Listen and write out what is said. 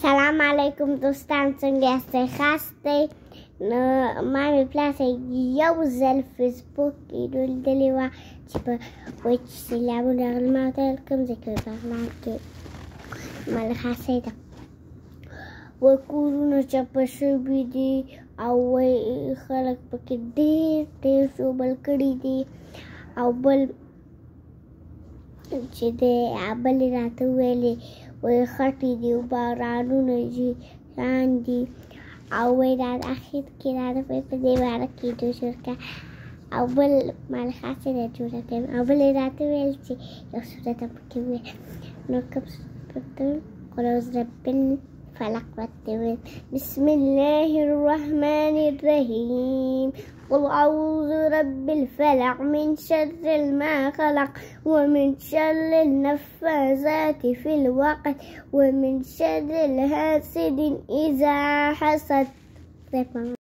سلام علیکم دوستان، څنګه یاستئ؟ ښه یاستئ؟ نو ما مې پلار صاحب یو ځل فیسبوک کې لیدلې وه چې په وایي چې سیلابونه راغلي. ما ورته ویل کوم ځای کې؟ بغلان کې ملخصۍ ده. وایي کورونه چپه شوي دي او وایي خلک پکې ډېر ژوبل کړي دي. او بل چې دی بل یې راته وویلې وایي خټې دي او بارانونه جان دي. او وایي دا اخر کې راته په دې باره کې جوړ کړه او بل ملخصې ده جوړه کړم. او بل یې راته ویل چې یو صورت هم پکې وویل. نو کوم صورت ته ویل؟ قل اعوذ برب الفلق ورته ویل. بسم الله الرحمن الرحیم. قل اعوذ برب الفلق من شر ما خلق ومن شر النفاثات في العقد ومن شر حاسد إذا حسد.